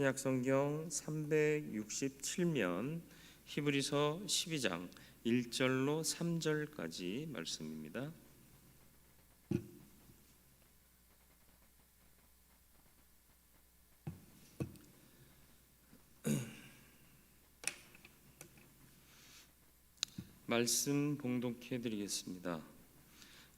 신약성경 367면 히브리서 12장 1절로 3절까지 말씀입니다. 말씀 봉독해 드리겠습니다.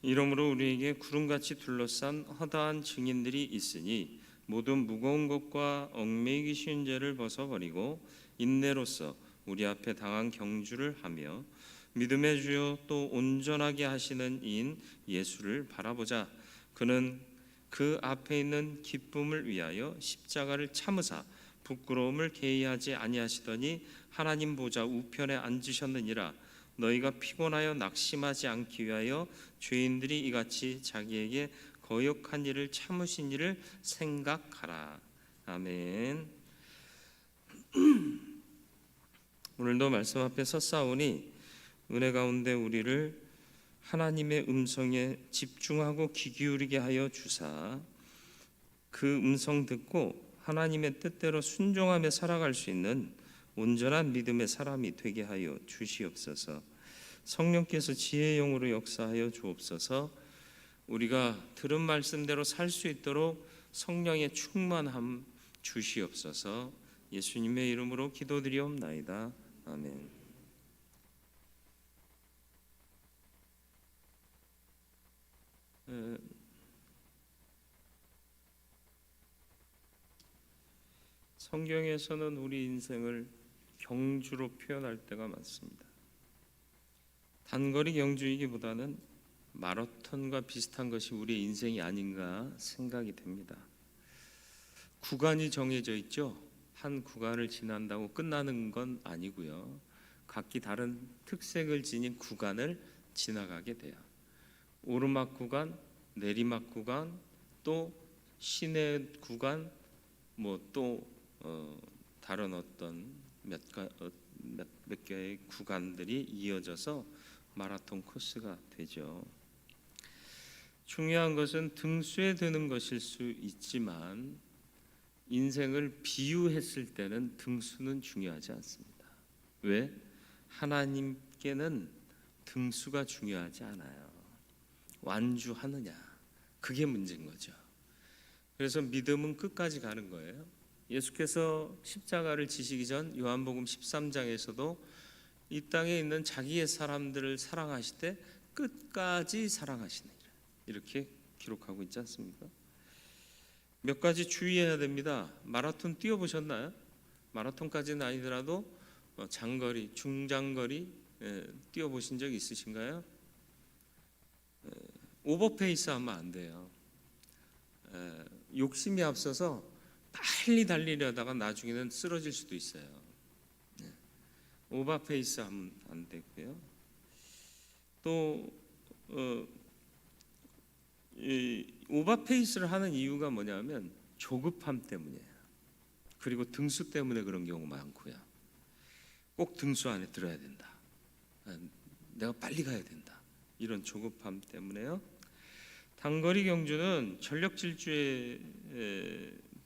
이러므로 우리에게 구름같이 둘러싼 허다한 증인들이 있으니 모든 무거운 것과 얽매이기 쉬운 죄를 벗어버리고 인내로써 우리 앞에 당한 경주를 하며 믿음의 주요 또 온전하게 하시는 이인 예수를 바라보자. 그는 그 앞에 있는 기쁨을 위하여 십자가를 참으사 부끄러움을 계의하지 아니하시더니 하나님 보좌 우편에 앉으셨느니라. 너희가 피곤하여 낙심하지 않기 위하여 죄인들이 이같이 자기에게 거역한 일을 참으신 일을 생각하라. 아멘. 오늘도 말씀 앞에 섰사오니 은혜 가운데 우리를 하나님의 음성에 집중하고 귀 기울이게 하여 주사 그 음성 듣고 하나님의 뜻대로 순종하며 살아갈 수 있는 온전한 믿음의 사람이 되게 하여 주시옵소서. 성령께서 지혜의 영으로 역사하여 주옵소서. 우리가 들은 말씀대로 살 수 있도록 성령의 충만함 주시옵소서. 예수님의 이름으로 기도드리옵나이다. 아멘. 성경에서는 우리 인생을 경주로 표현할 때가 많습니다. 단거리 경주이기보다는 마라톤과 비슷한 것이 우리의 인생이 아닌가 생각이 됩니다. 구간이 정해져 있죠. 한 구간을 지난다고 끝나는 건 아니고요. 각기 다른 특색을 지닌 구간을 지나가게 돼요. 오르막 구간, 내리막 구간, 또 시내 구간, 또 다른 어떤 몇 개의 구간들이 이어져서 마라톤 코스가 되죠. 중요한 것은 등수에 드는 것일 수 있지만 인생을 비유했을 때는 등수는 중요하지 않습니다. 왜? 하나님께는 등수가 중요하지 않아요. 완주하느냐, 그게 문제인 거죠. 그래서 믿음은 끝까지 가는 거예요. 예수께서 십자가를 지시기 전 요한복음 13장에서도 이 땅에 있는 자기의 사람들을 사랑하실 때 끝까지 사랑하시느니라, 이렇게 기록하고 있지 않습니까? 몇 가지 주의해야 됩니다. 마라톤 뛰어보셨나요? 마라톤까지는 아니더라도 장거리, 중장거리 뛰어보신 적 있으신가요? 오버페이스 하면 안 돼요. 욕심이 앞서서 빨리 달리려다가 나중에는 쓰러질 수도 있어요. 오버페이스 하면 안 되고요. 또 오버페이스를 하는 이유가 뭐냐면 조급함 때문이에요. 그리고 등수 때문에 그런 경우 많고요. 꼭 등수 안에 들어야 된다. 내가 빨리 가야 된다. 이런 조급함 때문에요. 단거리 경주는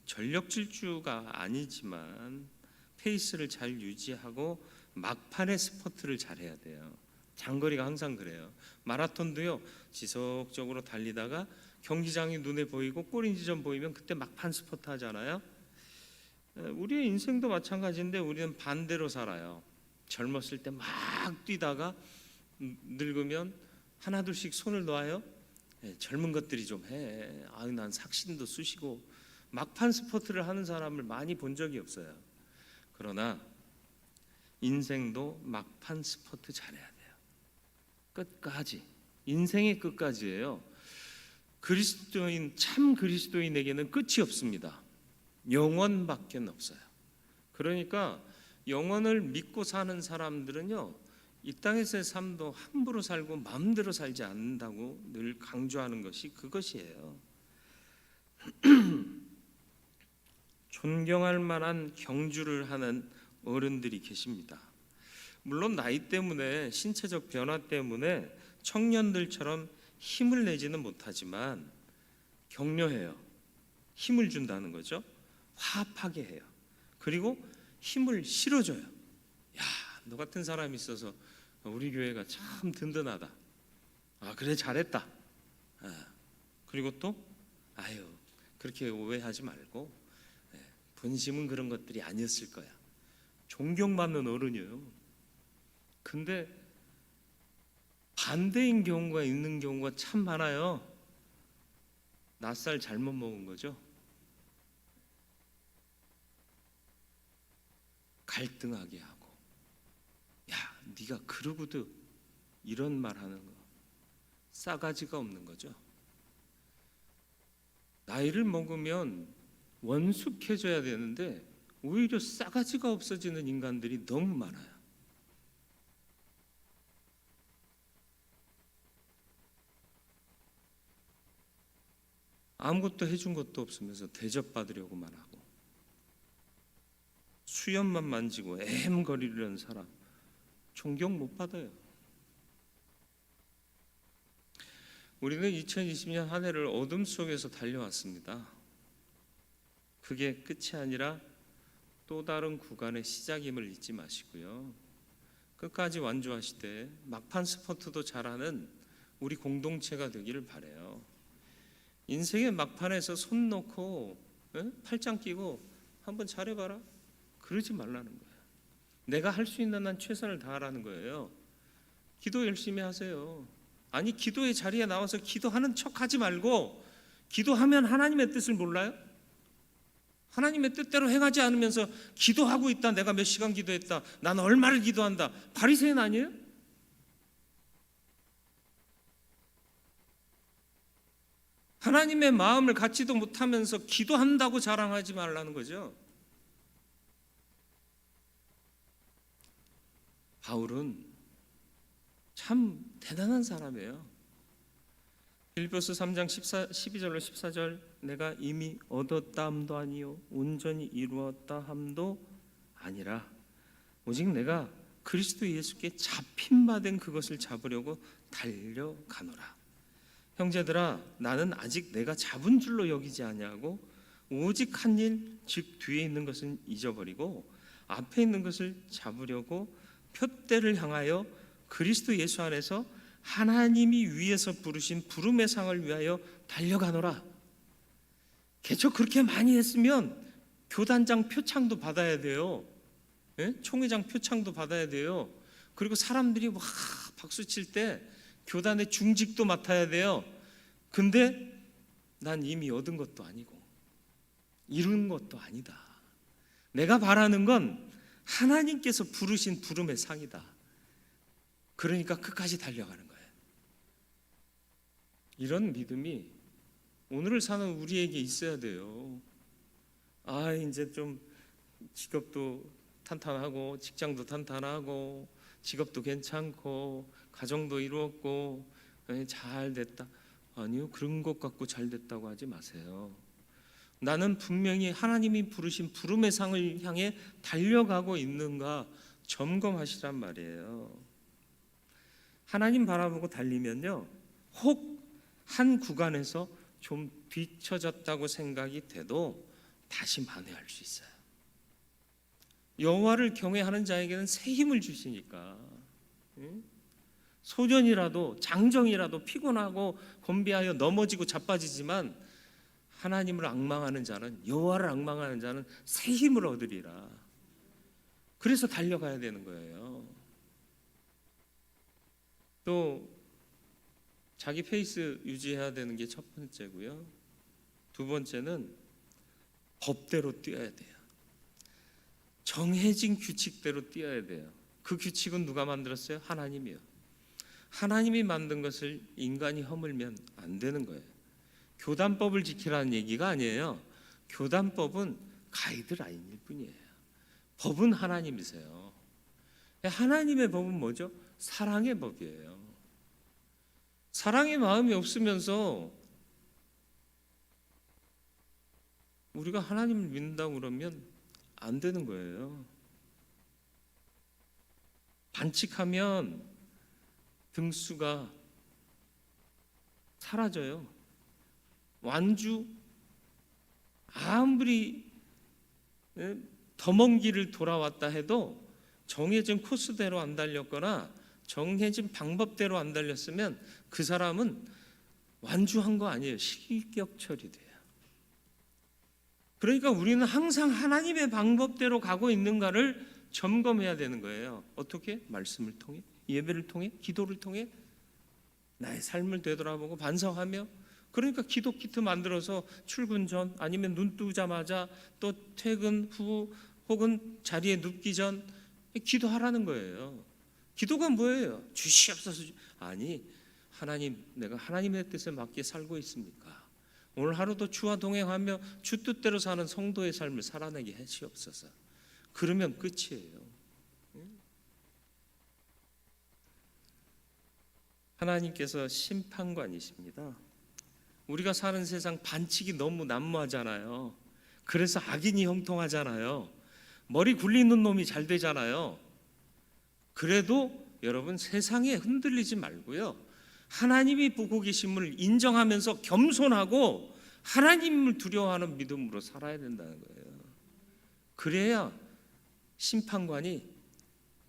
전력 질주가 아니지만 페이스를 잘 유지하고 막판에 스퍼트를 잘 해야 돼요. 장거리가 항상 그래요. 마라톤도요, 지속적으로 달리다가 경기장이 눈에 보이고 꼬리 지점 보이면 그때 막판 스퍼트 하잖아요. 우리의 인생도 마찬가지인데 우리는 반대로 살아요. 젊었을 때 막 뛰다가 늙으면 하나둘씩 손을 놓아요. 젊은 것들이 좀 해. 난 삭신도 쑤시고. 막판 스퍼트를 하는 사람을 많이 본 적이 없어요. 그러나 인생도 막판 스퍼트 잘해야 돼요. 끝까지. 인생의 끝까지예요. 참 그리스도인에게는 끝이 없습니다. 영원밖에 없어요. 그러니까 영원을 믿고 사는 사람들은요, 이 땅에서의 삶도 함부로 살고 마음대로 살지 않는다고 늘 강조하는 것이 그것이에요. 존경할 만한 경주를 하는 어른들이 계십니다. 물론 나이 때문에, 신체적 변화 때문에 청년들처럼 힘을 내지는 못하지만 격려해요. 힘을 준다는 거죠. 화합하게 해요. 그리고 힘을 실어줘요. 야, 너 같은 사람이 있어서 우리 교회가 참 든든하다. 아, 그래, 잘했다. 그리고 또 아유, 그렇게 오해하지 말고 본심은 그런 것들이 아니었을 거야. 존경받는 어른이에요. 근데 반대인 경우가 있는 경우가 참 많아요. 낯살 잘못 먹은 거죠. 갈등하게 하고, 야, 네가 그러고도 이런 말 하는 거 싸가지가 없는 거죠. 나이를 먹으면 원숙해져야 되는데 오히려 싸가지가 없어지는 인간들이 너무 많아요. 아무것도 해준 것도 없으면서 대접받으려고만 하고 수염만 만지고 엠거리려는 사람 존경 못 받아요. 우리는 2020년 한 해를 어둠 속에서 달려왔습니다. 그게 끝이 아니라 또 다른 구간의 시작임을 잊지 마시고요. 끝까지 완주하시되 막판 스퍼트도 잘하는 우리 공동체가 되기를 바라요. 인생의 막판에서 손 놓고 팔짱 끼고 한번 잘해봐라 그러지 말라는 거예요. 내가 할 수 있는 한 최선을 다하라는 거예요. 기도 열심히 하세요. 아니, 기도의 자리에 나와서 기도하는 척하지 말고, 기도하면 하나님의 뜻을 몰라요? 하나님의 뜻대로 행하지 않으면서 기도하고 있다, 내가 몇 시간 기도했다, 나는 얼마를 기도한다, 바리새인 아니에요? 하나님의 마음을 갖지도 못하면서 기도한다고 자랑하지 말라는 거죠. 바울은 참 대단한 사람이에요. 빌립보서 3장 12절로 14절, 내가 이미 얻었다 함도 아니요 온전히 이루었다 함도 아니라 오직 내가 그리스도 예수께 잡힌 바 된 그것을 잡으려고 달려가노라. 형제들아, 나는 아직 내가 잡은 줄로 여기지 아니하고 오직 한 일, 즉 뒤에 있는 것은 잊어버리고 앞에 있는 것을 잡으려고 표대를 향하여 그리스도 예수 안에서 하나님이 위에서 부르신 부름의 상을 위하여 달려가노라. 개척 그렇게 많이 했으면 교단장 표창도 받아야 돼요. 총회장 표창도 받아야 돼요. 그리고 사람들이 막 박수 칠 때 교단의 중직도 맡아야 돼요. 근데 난 이미 얻은 것도 아니고 이룬 것도 아니다. 내가 바라는 건 하나님께서 부르신 부름의 상이다. 그러니까 끝까지 달려가는 거예요. 이런 믿음이 오늘을 사는 우리에게 있어야 돼요. 아, 이제 좀 직업도 탄탄하고 직장도 탄탄하고 직업도 괜찮고 가정도 이루었고 잘 됐다. 아니요, 그런 것 갖고 잘 됐다고 하지 마세요. 나는 분명히 하나님이 부르신 부름의 상을 향해 달려가고 있는가 점검하시란 말이에요. 하나님 바라보고 달리면요, 혹 한 구간에서 좀 뒤처졌다고 생각이 돼도 다시 만회할 수 있어요. 여호와를 경외하는 자에게는 새 힘을 주시니까. 소년이라도 장정이라도 피곤하고 곤비하여 넘어지고 자빠지지만 하나님을 앙망하는 자는, 여호와를 앙망하는 자는 새 힘을 얻으리라. 그래서 달려가야 되는 거예요. 또 자기 페이스 유지해야 되는 게 첫 번째고요. 두 번째는 법대로 뛰어야 돼요. 정해진 규칙대로 뛰어야 돼요. 그 규칙은 누가 만들었어요? 하나님이요. 하나님이 만든 것을 인간이 허물면 안 되는 거예요. 교단법을 지키라는 얘기가 아니에요. 교단법은 가이드라인일 뿐이에요. 법은 하나님이세요. 하나님의 법은 뭐죠? 사랑의 법이에요. 사랑의 마음이 없으면서 우리가 하나님을 믿는다고 그러면 안 되는 거예요. 반칙하면 등수가 사라져요. 완주 아무리 더 먼 길을 돌아왔다 해도 정해진 코스대로 안 달렸거나 정해진 방법대로 안 달렸으면 그 사람은 완주한 거 아니에요. 실격 처리돼요. 그러니까 우리는 항상 하나님의 방법대로 가고 있는가를 점검해야 되는 거예요. 어떻게? 말씀을 통해, 예배를 통해, 기도를 통해 나의 삶을 되돌아보고 반성하며, 그러니까 기도 키트 만들어서 출근 전 아니면 눈 뜨자마자 또 퇴근 후 혹은 자리에 눕기 전 기도하라는 거예요. 기도가 뭐예요? 주시옵소서. 아니, 하나님, 내가 하나님의 뜻에 맞게 살고 있습니까? 오늘 하루도 주와 동행하며 주 뜻대로 사는 성도의 삶을 살아내게 하시옵소서. 그러면 끝이에요. 하나님께서 심판관이십니다. 우리가 사는 세상 반칙이 너무 난무하잖아요. 그래서 악인이 형통하잖아요. 머리 굴리는 놈이 잘 되잖아요. 그래도 여러분, 세상에 흔들리지 말고요, 하나님이 보고 계심을 인정하면서 겸손하고 하나님을 두려워하는 믿음으로 살아야 된다는 거예요. 그래야 심판관이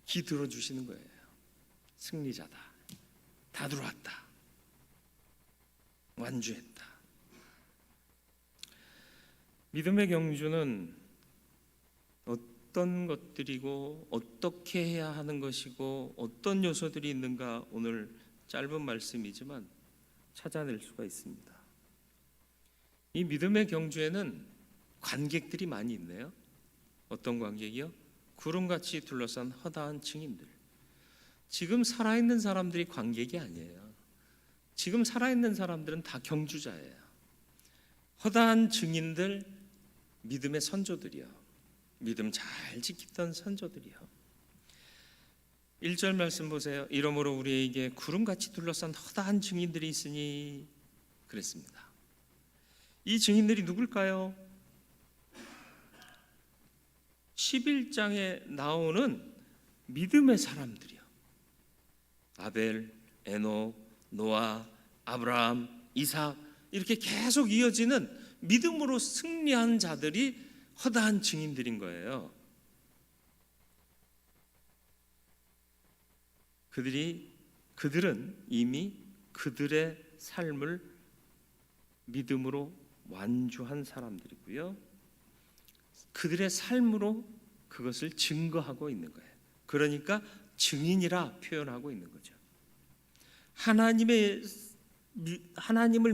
기 들어주시는 거예요. 승리자다, 다 들어왔다, 완주했다. 믿음의 경주는 어떤 것들이고 어떻게 해야 하는 것이고 어떤 요소들이 있는가, 오늘 짧은 말씀이지만 찾아낼 수가 있습니다. 이 믿음의 경주에는 관객들이 많이 있네요. 어떤 관객이요? 구름같이 둘러싼 허다한 증인들. 지금 살아있는 사람들이 관객이 아니에요. 지금 살아있는 사람들은 다 경주자예요. 허다한 증인들, 믿음의 선조들이요. 믿음 잘 지키던 선조들이요. 1절 말씀 보세요. 이러므로 우리에게 구름같이 둘러싼 허다한 증인들이 있으니 그랬습니다. 이 증인들이 누굴까요? 11장에 나오는 믿음의 사람들이요. 아벨, 에녹, 노아, 아브라함, 이삭, 이렇게 계속 이어지는 믿음으로 승리한 자들이 허다한 증인들인 거예요. 그들은 이미 그들의 삶을 믿음으로 완주한 사람들이고요, 그들의 삶으로 그것을 증거하고 있는 거예요. 그러니까 증인이라 표현하고 있는 거죠. 하나님을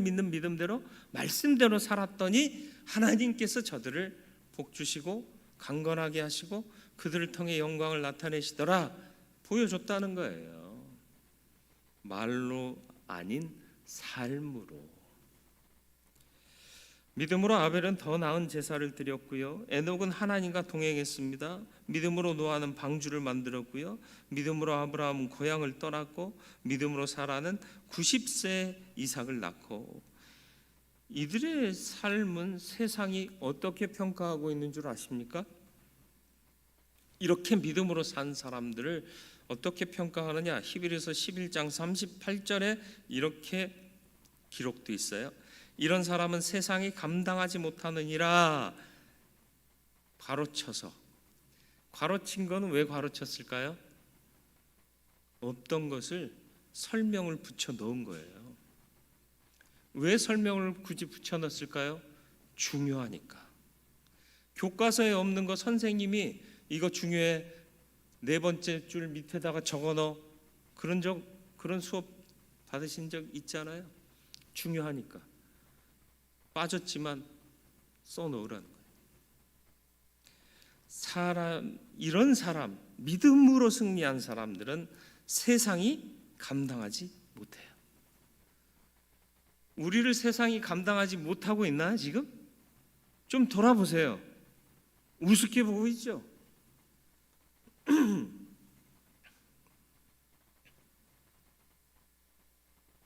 믿는 믿음대로 말씀대로 살았더니 하나님께서 저들을 복 주시고 강건하게 하시고 그들을 통해 영광을 나타내시더라 보여줬다는 거예요. 말로 아닌 삶으로. 믿음으로 아벨은 더 나은 제사를 드렸고요, 에녹은 하나님과 동행했습니다. 믿음으로 노아는 방주를 만들었고요, 믿음으로 아브라함은 고향을 떠났고, 믿음으로 사라는 90세 이삭을 낳고. 이들의 삶은 세상이 어떻게 평가하고 있는 줄 아십니까? 이렇게 믿음으로 산 사람들을 어떻게 평가하느냐? 히브리서 11장 38절에 이렇게 기록되어 있어요. 이런 사람은 세상이 감당하지 못하느니라. 괄호쳐서, 괄호친 거는 왜 괄호쳤을까요? 없던 것을 설명을 붙여 넣은 거예요. 왜 설명을 굳이 붙여 넣었을까요? 중요하니까. 교과서에 없는 거 선생님이 이거 중요해, 4번째 줄 밑에다가 적어 넣어. 그런 수업 받으신 적 있잖아요. 중요하니까 빠졌지만 써 넣으라는 거예요. 이런 사람, 믿음으로 승리한 사람들은 세상이 감당하지 못해요. 우리를 세상이 감당하지 못하고 있나요? 지금? 좀 돌아보세요. 우습게 보고 있죠?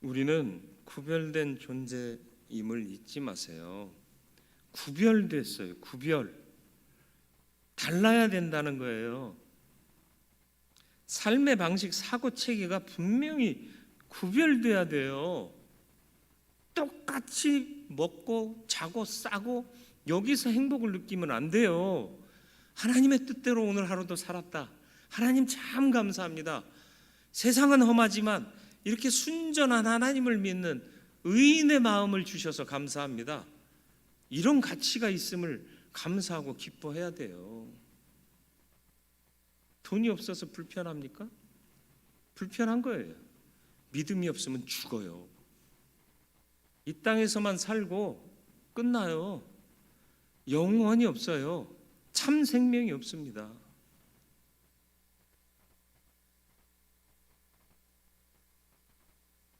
우리는 구별된 존재임을 잊지 마세요. 구별됐어요. 달라야 된다는 거예요. 삶의 방식, 사고 체계가 분명히 구별돼야 돼요. 똑같이 먹고 자고 싸고 여기서 행복을 느끼면 안 돼요. 하나님의 뜻대로 오늘 하루도 살았다. 하나님 참 감사합니다. 세상은 험하지만 이렇게 순전한 하나님을 믿는 의인의 마음을 주셔서 감사합니다. 이런 가치가 있음을 감사하고 기뻐해야 돼요. 돈이 없어서 불편합니까? 불편한 거예요. 믿음이 없으면 죽어요. 이 땅에서만 살고 끝나요. 영원히 없어요. 참 생명이 없습니다.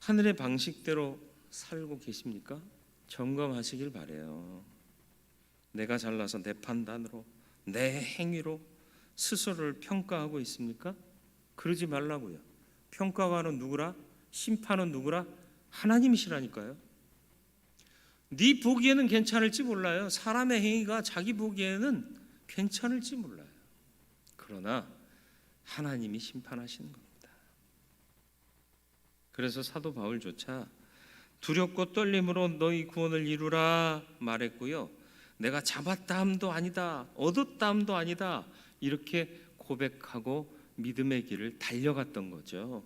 하늘의 방식대로 살고 계십니까? 점검하시길 바래요. 내가 잘나서 내 판단으로, 내 행위로 스스로를 평가하고 있습니까? 그러지 말라고요. 평가관은 누구라? 심판은 누구라? 하나님이시라니까요. 네 보기에는 괜찮을지 몰라요. 사람의 행위가 자기 보기에는 괜찮을지 몰라요. 그러나 하나님이 심판하시는 겁니다. 그래서 사도 바울조차 두렵고 떨림으로 너희 구원을 이루라 말했고요. 내가 잡았다 함도 아니다, 얻었다 함도 아니다, 이렇게 고백하고 믿음의 길을 달려갔던 거죠.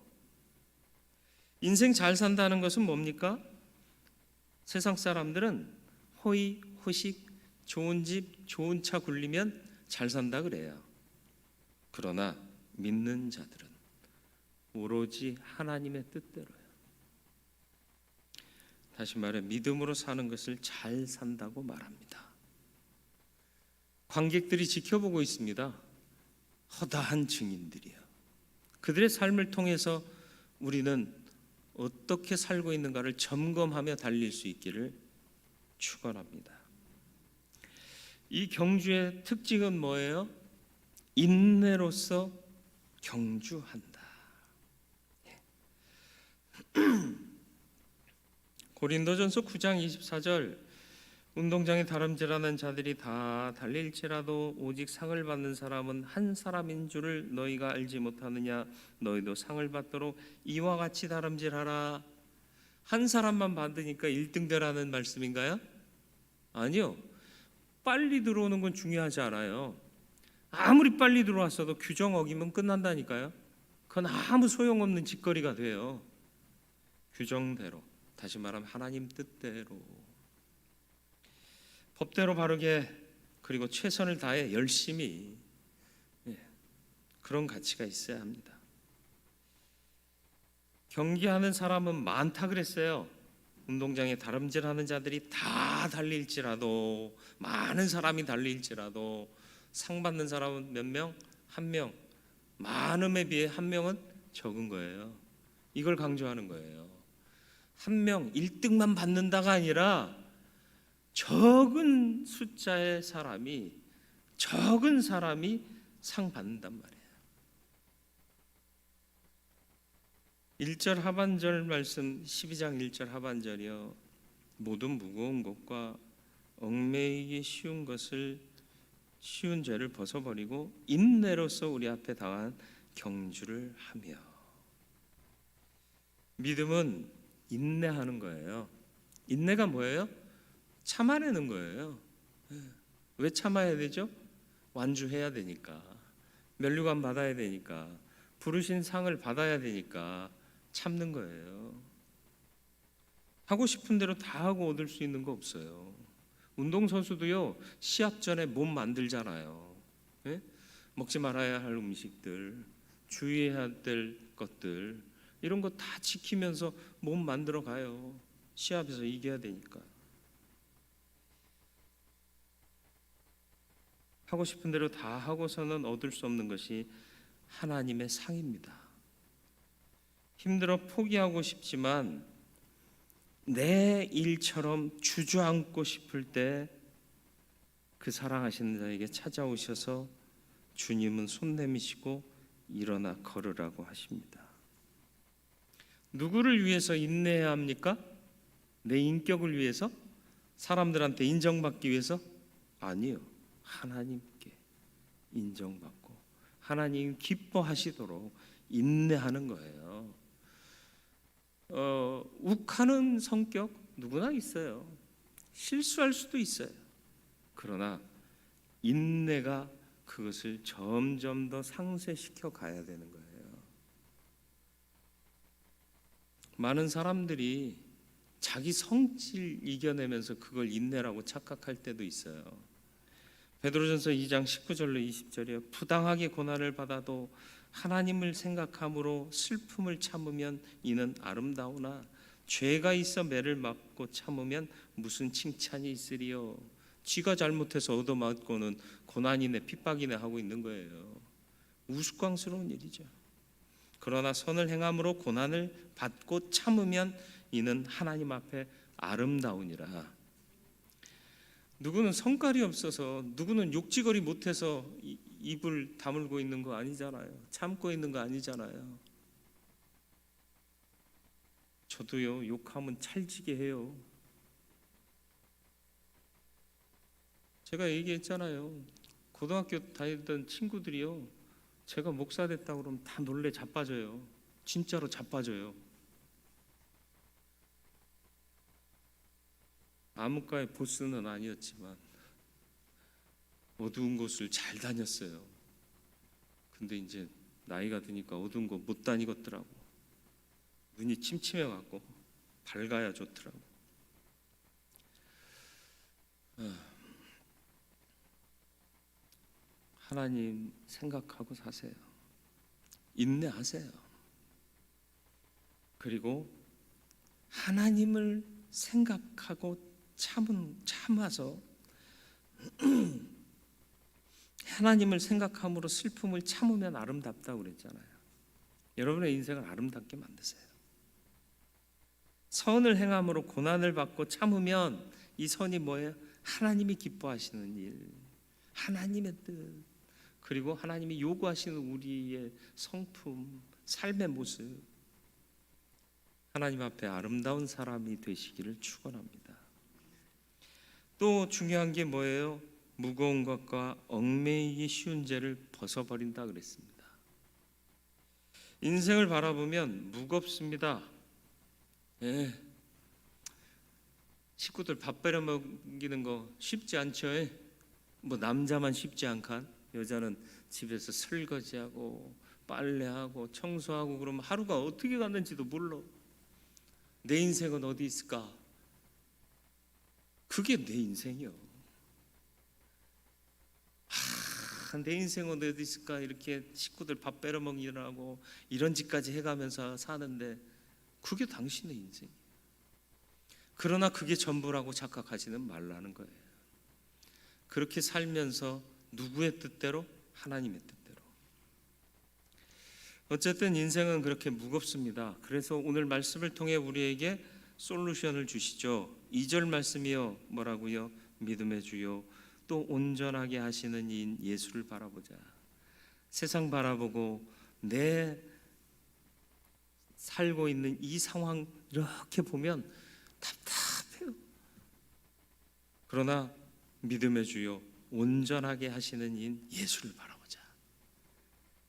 인생 잘 산다는 것은 뭡니까? 세상 사람들은 호의, 호식, 좋은 집, 좋은 차 굴리면 잘 산다 그래요. 그러나 믿는 자들은 오로지 하나님의 뜻대로요. 다시 말해 믿음으로 사는 것을 잘 산다고 말합니다. 관객들이 지켜보고 있습니다. 허다한 증인들이요. 그들의 삶을 통해서 우리는 어떻게 살고 있는가를 점검하며 달릴 수 있기를 축원합니다. 이 경주의 특징은 뭐예요? 인내로서 경주한다. 고린도전서 9장 24절 운동장에 다름질하는 자들이 다 달릴지라도 오직 상을 받는 사람은 한 사람인 줄을 너희가 알지 못하느냐. 너희도 상을 받도록 이와 같이 다름질하라. 한 사람만 받으니까 1등 되라는 말씀인가요? 아니요. 빨리 들어오는 건 중요하지 않아요. 아무리 빨리 들어왔어도 규정 어기면 끝난다니까요. 그건 아무 소용없는 짓거리가 돼요. 규정대로, 다시 말하면 하나님 뜻대로, 법대로 바르게, 그리고 최선을 다해 열심히, 그런 가치가 있어야 합니다. 경기하는 사람은 많다 그랬어요. 운동장에 다름질하는 자들이 다 달릴지라도, 많은 사람이 달릴지라도 상 받는 사람은 몇 명? 한 명. 많음에 비해 한 명은 적은 거예요. 이걸 강조하는 거예요. 한 명 1등만 받는다가 아니라 적은 숫자의 사람이, 적은 사람이 상 받는단 말이에요. 1절 하반절 말씀, 12장 1절 하반절이요. 모든 무거운 것과 얽매이기 쉬운 것을, 쉬운 죄를 벗어버리고 인내로서 우리 앞에 당한 경주를 하며. 믿음은 인내하는 거예요. 인내가 뭐예요? 참아내는 거예요. 왜 참아야 되죠? 완주해야 되니까, 면류관 받아야 되니까, 부르신 상을 받아야 되니까 참는 거예요. 하고 싶은 대로 다 하고 얻을 수 있는 거 없어요. 운동선수도요, 시합 전에 몸 만들잖아요. 먹지 말아야 할 음식들, 주의해야 될 것들, 이런 거 다 지키면서 몸 만들어 가요. 시합에서 이겨야 되니까. 하고 싶은 대로 다 하고서는 얻을 수 없는 것이 하나님의 상입니다. 힘들어 포기하고 싶지만 내 일처럼 주저앉고 싶을 때 그 사랑하시는 자에게 찾아오셔서 주님은 손 내미시고 일어나 걸으라고 하십니다. 누구를 위해서 인내해야 합니까? 내 인격을 위해서? 사람들한테 인정받기 위해서? 아니요. 하나님께 인정받고 하나님 기뻐하시도록 인내하는 거예요. 욱하는 성격 누구나 있어요. 실수할 수도 있어요. 그러나 인내가 그것을 점점 더 상쇄시켜 가야 되는 거예요. 많은 사람들이 자기 성질 이겨내면서 그걸 인내라고 착각할 때도 있어요. 베드로전서 2장 19절로 20절이요. 부당하게 고난을 받아도 하나님을 생각함으로 슬픔을 참으면 이는 아름다우나 죄가 있어 매를 맞고 참으면 무슨 칭찬이 있으리요. 쥐가 잘못해서 얻어맞고는 고난이네 핍박이네 하고 있는 거예요. 우스꽝스러운 일이죠. 그러나 선을 행함으로 고난을 받고 참으면 이는 하나님 앞에 아름다우니라. 누구는 성깔이 없어서, 누구는 욕지거리 못해서 입을 다물고 있는 거 아니잖아요. 참고 있는 거 아니잖아요. 저도요, 욕하면 찰지게 해요. 제가 얘기했잖아요. 고등학교 다니던 친구들이요, 제가 목사 됐다고 그러면 다 놀래 자빠져요. 진짜로 자빠져요. 암흑가의 보스는 아니었지만 어두운 곳을 잘 다녔어요. 근데 이제 나이가 드니까 어두운 곳 못 다니겠더라고. 눈이 침침해갖고 밝아야 좋더라고. 하나님 생각하고 사세요. 인내하세요. 그리고 하나님을 생각하고 참아서 하나님을 생각함으로 슬픔을 참으면 아름답다고 그랬잖아요. 여러분의 인생을 아름답게 만드세요. 선을 행함으로 고난을 받고 참으면 이 선이 뭐예요? 하나님이 기뻐하시는 일, 하나님의 뜻, 그리고 하나님이 요구하시는 우리의 성품, 삶의 모습, 하나님 앞에 아름다운 사람이 되시기를 축원합니다. 또 중요한 게 뭐예요? 무거운 것과 얽매이기 쉬운 죄를 벗어버린다 그랬습니다. 인생을 바라보면 무겁습니다. 예. 식구들 밥 빼려 먹이는 거 쉽지 않죠. 뭐 남자만 쉽지 않간, 여자는 집에서 설거지하고 빨래하고 청소하고 그러면 하루가 어떻게 갔는지도 몰라. 내 인생은 어디 있을까? 그게 내 인생이요. 내 인생은 어디 있을까? 이렇게 식구들 밥 빼러 먹이라고 이런 짓까지 해가면서 사는데 그게 당신의 인생이에요. 그러나 그게 전부라고 착각하지는 말라는 거예요. 그렇게 살면서 누구의 뜻대로? 하나님의 뜻대로. 어쨌든 인생은 그렇게 무겁습니다. 그래서 오늘 말씀을 통해 우리에게 솔루션을 주시죠. 2절 말씀이요. 뭐라고요? 믿음의 주요 또 온전하게 하시는 이인 예수를 바라보자. 세상 바라보고 내 살고 있는 이 상황 이렇게 보면 답답해요. 그러나 믿음의 주요 온전하게 하시는 이인 예수를 바라보자.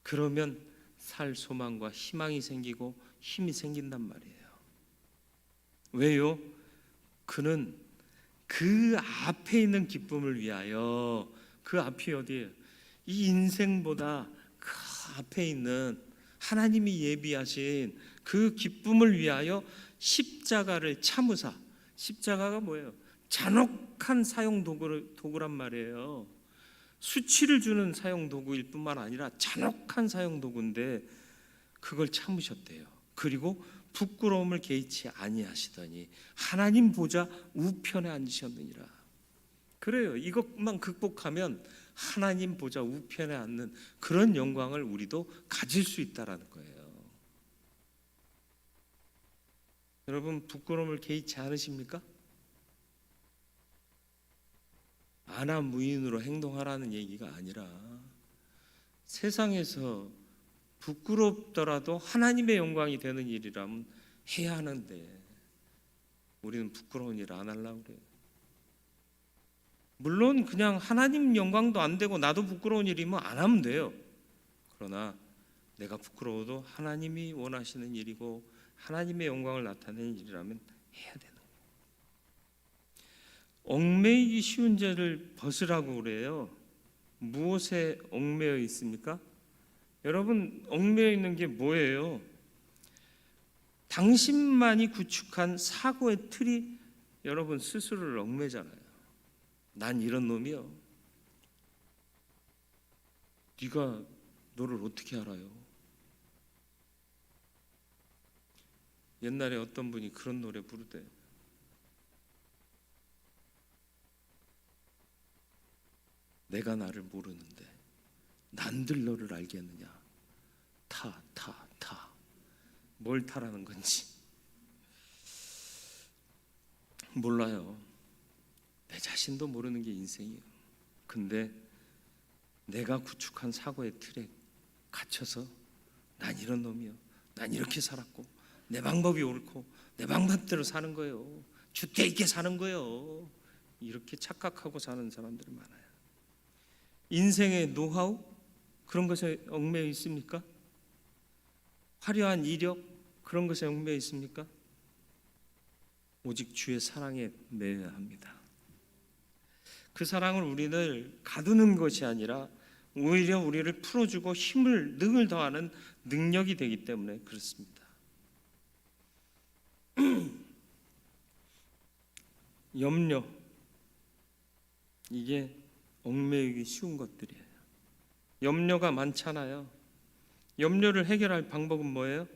그러면 살 소망과 희망이 생기고 힘이 생긴단 말이에요. 왜요? 그는 그 앞에 있는 기쁨을 위하여, 그 앞이 어디예요? 이 인생보다 그 앞에 있는 하나님이 예비하신 그 기쁨을 위하여 십자가를 참으사. 십자가가 뭐예요? 잔혹한 사용 도구란 말이에요. 수치를 주는 사용 도구일 뿐만 아니라 잔혹한 사용 도구인데 그걸 참으셨대요. 그리고 부끄러움을 개의치 아니하시더니 하나님 보좌 우편에 앉으셨느니라. 그래요. 이것만 극복하면 하나님 보좌 우편에 앉는 그런 영광을 우리도 가질 수 있다라는 거예요. 여러분, 부끄러움을 개의치 않으십니까? 안하무인으로 행동하라는 얘기가 아니라 세상에서 부끄럽더라도 하나님의 영광이 되는 일이라면 해야 하는데 우리는 부끄러운 일 안 하려고 그래요. 물론 그냥 하나님 영광도 안 되고 나도 부끄러운 일이면 안 하면 돼요. 그러나 내가 부끄러워도 하나님이 원하시는 일이고 하나님의 영광을 나타내는 일이라면 해야 되는 거예요. 얽매이기 쉬운 죄를 벗으라고 그래요. 무엇에 얽매여 있습니까? 여러분, 얽매여 있는 게 뭐예요? 당신만이 구축한 사고의 틀이 여러분 스스로를 얽매잖아요. 난 이런 놈이요. 네가 너를 어떻게 알아요? 옛날에 어떤 분이 그런 노래 부르대. 내가 나를 모르는데 난들 너를 알겠느냐. 타. 뭘 타라는 건지 몰라요. 내 자신도 모르는 게 인생이에요. 근데 내가 구축한 사고의 틀에 갇혀서 난 이런 놈이요, 난 이렇게 살았고 내 방법이 옳고 내 방법대로 사는 거예요, 주태 있게 사는 거예요, 이렇게 착각하고 사는 사람들이 많아요. 인생의 노하우 그런 것에 얽매여 있습니까? 화려한 이력 그런 것에 얽매여 있습니까? 오직 주의 사랑에 매여야 합니다. 그 사랑을 우리를 가두는 것이 아니라 오히려 우리를 풀어주고 능을 더하는 능력이 되기 때문에 그렇습니다. 염려, 이게 얽매이기 쉬운 것들이에요. 염려가 많잖아요. 염려를 해결할 방법은 뭐예요?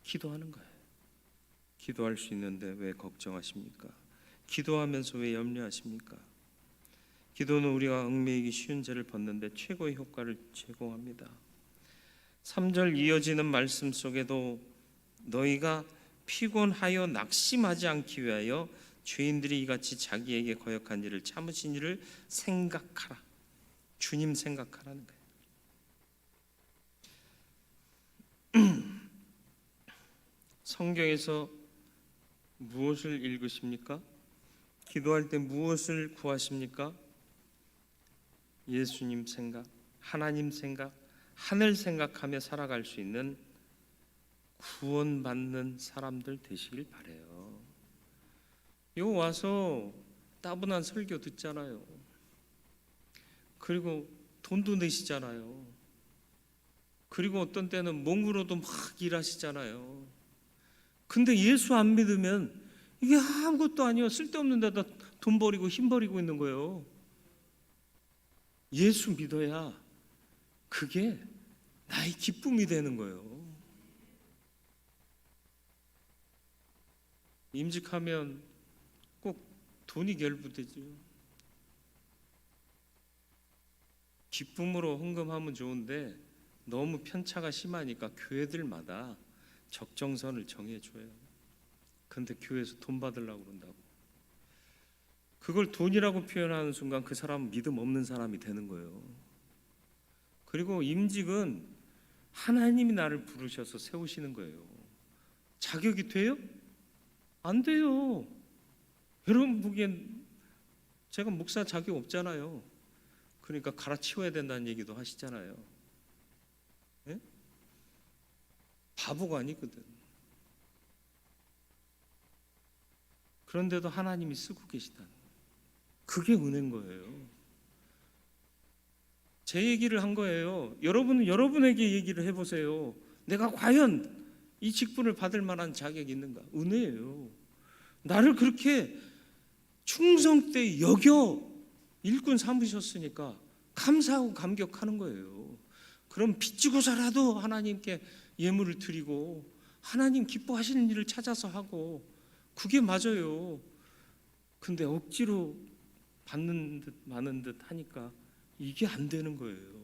기도하는 거예요. 기도할 수 있는데 왜 걱정하십니까? 기도하면서 왜 염려하십니까? 기도는 우리가 얽매이기 쉬운 죄를 벗는데 최고의 효과를 제공합니다. 3절 이어지는 말씀 속에도 너희가 피곤하여 낙심하지 않기 위하여 죄인들이 이같이 자기에게 거역한 일을 참으신 일을 생각하라. 주님 생각하라는 거예요. 성경에서 무엇을 읽으십니까? 기도할 때 무엇을 구하십니까? 예수님 생각, 하나님 생각, 하늘 생각하며 살아갈 수 있는 구원받는 사람들 되시길 바라요. 요 와서 따분한 설교 듣잖아요. 그리고 돈도 내시잖아요. 그리고 어떤 때는 몸으로도 막 일하시잖아요. 근데 예수 안 믿으면 이게 아무것도 아니에요. 쓸데없는 데다 돈 버리고 힘 버리고 있는 거예요. 예수 믿어야 그게 나의 기쁨이 되는 거예요. 임직하면 꼭 돈이 결부되죠. 기쁨으로 헌금하면 좋은데 너무 편차가 심하니까 교회들마다 적정선을 정해줘요. 근데 교회에서 돈 받으려고 그런다고. 그걸 돈이라고 표현하는 순간 그 사람은 믿음 없는 사람이 되는 거예요. 그리고 임직은 하나님이 나를 부르셔서 세우시는 거예요. 자격이 돼요? 안 돼요. 여러분 보기엔 제가 목사 자격 없잖아요. 그러니까 갈아치워야 된다는 얘기도 하시잖아요. 네? 바보가 아니거든. 그런데도 하나님이 쓰고 계시다는 거예요. 그게 은혜인 거예요. 제 얘기를 한 거예요. 여러분은 여러분에게 얘기를 해보세요. 내가 과연 이 직분을 받을 만한 자격이 있는가? 은혜예요. 나를 그렇게 충성되이 여겨 일꾼 삼으셨으니까 감사하고 감격하는 거예요. 그럼 빚지고서라도 하나님께 예물을 드리고 하나님 기뻐하시는 일을 찾아서 하고 그게 맞아요. 근데 억지로 받는 듯 마는 듯 하니까 이게 안 되는 거예요.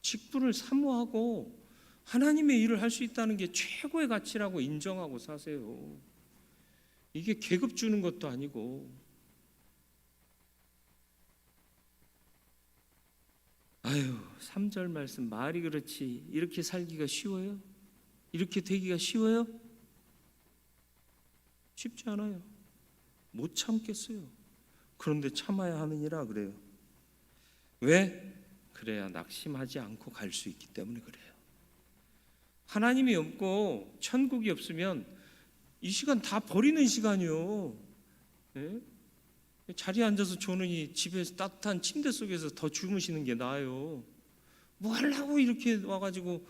직분을 사모하고 하나님의 일을 할 수 있다는 게 최고의 가치라고 인정하고 사세요. 이게 계급 주는 것도 아니고. 아유, 3절 말씀 말이 그렇지 이렇게 살기가 쉬워요? 이렇게 되기가 쉬워요? 쉽지 않아요. 못 참겠어요. 그런데 참아야 하느니라 그래요. 왜? 그래야 낙심하지 않고 갈 수 있기 때문에 그래요. 하나님이 없고 천국이 없으면 이 시간 다 버리는 시간이요. 네? 자리에 앉아서 조느니 집에서 따뜻한 침대 속에서 더 주무시는 게 나아요. 뭐 하려고 이렇게 와가지고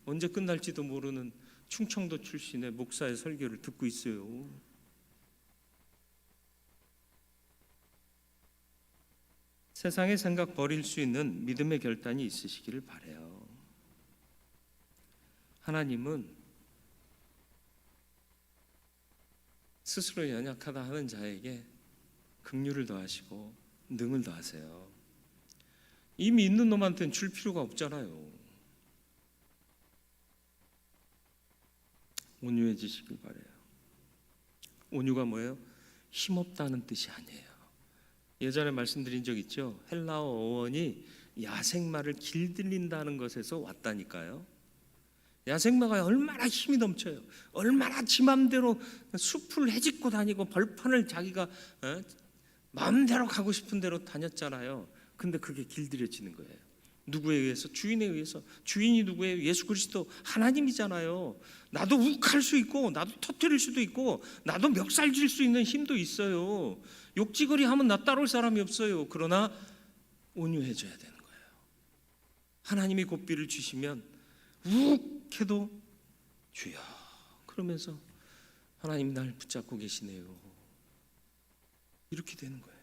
언제 끝날지도 모르는 충청도 출신의 목사의 설교를 듣고 있어요. 세상의 생각 버릴 수 있는 믿음의 결단이 있으시기를 바라요. 하나님은 스스로 연약하다 하는 자에게 긍휼을 더하시고 능을 더하세요. 이미 있는 놈한테는 줄 필요가 없잖아요. 온유해지시길 바라요. 온유가 뭐예요? 힘없다는 뜻이 아니에요. 예전에 말씀드린 적 있죠. 헬라어 어원이 야생마를 길들인다는 것에서 왔다니까요. 야생마가 얼마나 힘이 넘쳐요. 얼마나 지 맘대로 숲을 헤집고 다니고 벌판을 자기가 마음대로 가고 싶은 대로 다녔잖아요. 근데 그게 길들여지는 거예요. 누구에 의해서? 주인에 의해서. 주인이 누구예요? 예수 그리스도 하나님이잖아요. 나도 욱할 수 있고 나도 터뜨릴 수도 있고 나도 멱살질 수 있는 힘도 있어요. 욕지거리 하면 나 따라올 사람이 없어요. 그러나 온유해져야 되는 거예요. 하나님이 고삐를 주시면 욱 해도 주여 그러면서 하나님 날 붙잡고 계시네요. 이렇게 되는 거예요.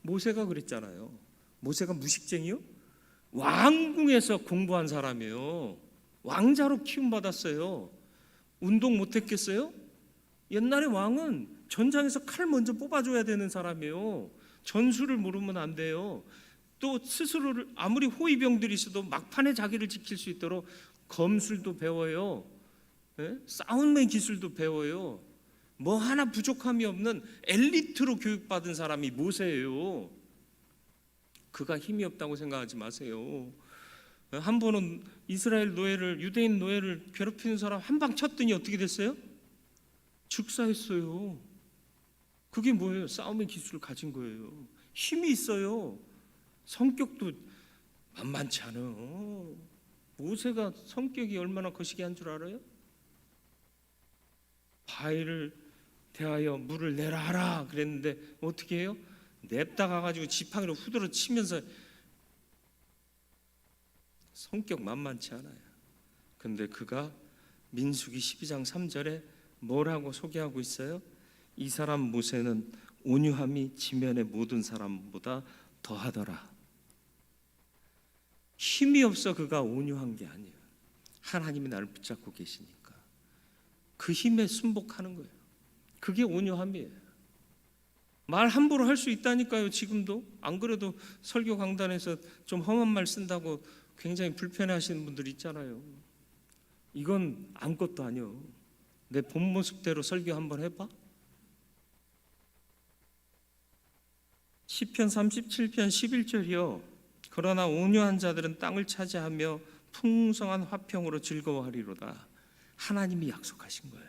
모세가 그랬잖아요. 모세가 무식쟁이요? 왕궁에서 공부한 사람이에요. 왕자로 키움받았어요. 운동 못했겠어요? 옛날에 왕은 전장에서 칼 먼저 뽑아줘야 되는 사람이에요. 전술을 모르면 안 돼요. 또 스스로를 아무리 호위병들이 있어도 막판에 자기를 지킬 수 있도록 검술도 배워요. 싸움의 기술도 배워요. 뭐 하나 부족함이 없는 엘리트로 교육받은 사람이 모세예요. 그가 힘이 없다고 생각하지 마세요. 한 번은 이스라엘 노예를, 유대인 노예를 괴롭히는 사람 한 방 쳤더니 어떻게 됐어요? 즉사했어요. 그게 뭐예요? 싸움의 기술을 가진 거예요. 힘이 있어요. 성격도 만만치 않아요. 모세가 성격이 얼마나 거시기한 줄 알아요? 바위를 대하여 물을 내라 하라 그랬는데 어떻게 해요? 냅다 가가지고 지팡이로 후드러 치면서. 성격 만만치 않아요. 근데 그가 민수기 12장 3절에 뭐라고 소개하고 있어요? 이 사람 모세는 온유함이 지면의 모든 사람보다 더하더라. 힘이 없어 그가 온유한 게 아니에요. 하나님이 나를 붙잡고 계시니까 그 힘에 순복하는 거예요. 그게 온유함이에요. 말 함부로 할 수 있다니까요. 지금도 안 그래도 설교 강단에서 좀 험한 말 쓴다고 굉장히 불편해하시는 분들 있잖아요. 이건 아무것도 아니요. 내 본 모습대로 설교 한번 해봐. 시편 37편 11절이요. 그러나 온유한 자들은 땅을 차지하며 풍성한 화평으로 즐거워하리로다. 하나님이 약속하신 거예요.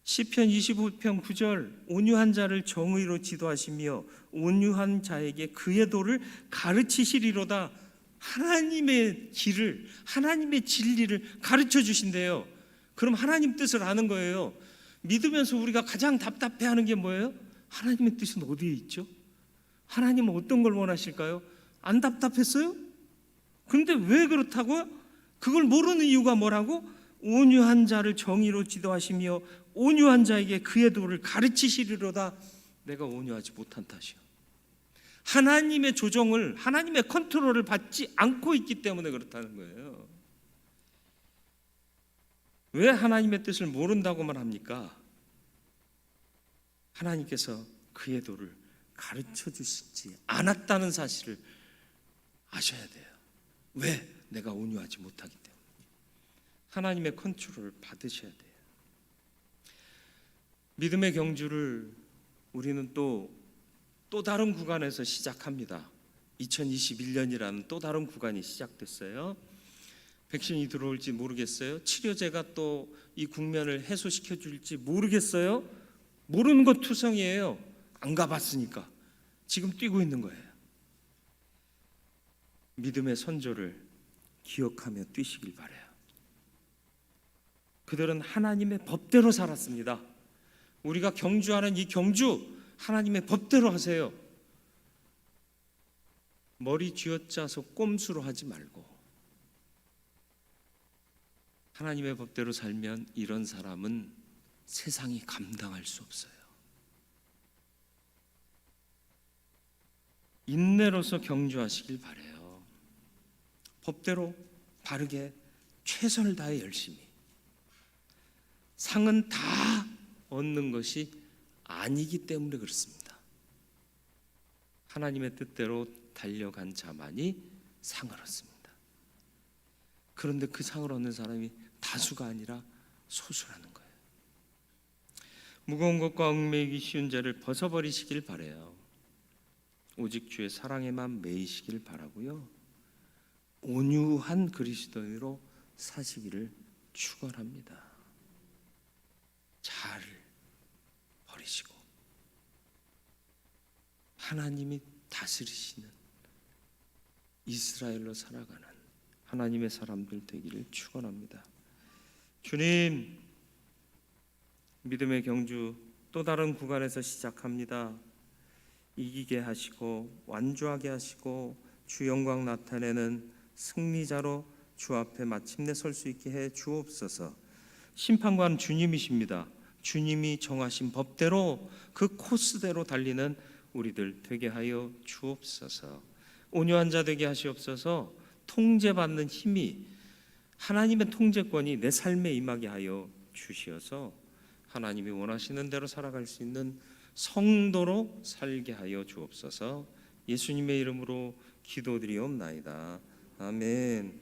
시편 25편 9절 온유한 자를 정의로 지도하시며 온유한 자에게 그의 도를 가르치시리로다. 하나님의 길을, 하나님의 진리를 가르쳐 주신대요. 그럼 하나님 뜻을 아는 거예요. 믿으면서 우리가 가장 답답해하는 게 뭐예요? 하나님의 뜻은 어디에 있죠? 하나님은 어떤 걸 원하실까요? 안 답답했어요? 근데 왜 그렇다고요? 그걸 모르는 이유가 뭐라고? 온유한 자를 정의로 지도하시며 온유한 자에게 그의 도를 가르치시리로다. 내가 온유하지 못한 탓이요. 하나님의 조정을, 하나님의 컨트롤을 받지 않고 있기 때문에 그렇다는 거예요. 왜 하나님의 뜻을 모른다고만 합니까? 하나님께서 그의 도를 가르쳐 주시지 않았다는 사실을 아셔야 돼요. 왜? 내가 온유하지 못하기 때문에. 하나님의 컨트롤을 받으셔야 돼요. 믿음의 경주를 우리는 또 다른 구간에서 시작합니다. 2021년이라는 또 다른 구간이 시작됐어요. 백신이 들어올지 모르겠어요. 치료제가 또 이 국면을 해소시켜 줄지 모르겠어요. 모르는 것 투성이에요. 안 가봤으니까. 지금 뛰고 있는 거예요. 믿음의 선조를 기억하며 뛰시길 바라요. 그들은 하나님의 법대로 살았습니다. 우리가 경주하는 이 경주 하나님의 법대로 하세요. 머리 쥐어짜서 꼼수로 하지 말고 하나님의 법대로 살면 이런 사람은 세상이 감당할 수 없어요. 인내로서 경주하시길 바라요. 법대로 바르게 최선을 다해 열심히. 상은 다 얻는 것이 아니기 때문에 그렇습니다. 하나님의 뜻대로 달려간 자만이 상을 얻습니다. 그런데 그 상을 얻는 사람이 다수가 아니라 소수라는 거예요. 무거운 것과 얽매이기 쉬운 죄를 벗어버리시길 바라요. 오직 주의 사랑에만 매이시길 바라고요. 온유한 그리스도인으로 사시기를 축원합니다. 잘 버리시고 하나님이 다스리시는 이스라엘로 살아가는 하나님의 사람들 되기를 축원합니다. 주님, 믿음의 경주 또 다른 구간에서 시작합니다. 이기게 하시고 완주하게 하시고 주 영광 나타내는 승리자로 주 앞에 마침내 설 수 있게 해 주옵소서. 심판관 주님이십니다. 주님이 정하신 법대로 그 코스대로 달리는 우리들 되게 하여 주옵소서. 온유한 자 되게 하시옵소서. 통제받는 힘이 하나님의 통제권이 내 삶에 임하게 하여 주시어서 하나님이 원하시는 대로 살아갈 수 있는 성도로 살게 하여 주옵소서. 예수님의 이름으로 기도드리옵나이다. 아멘.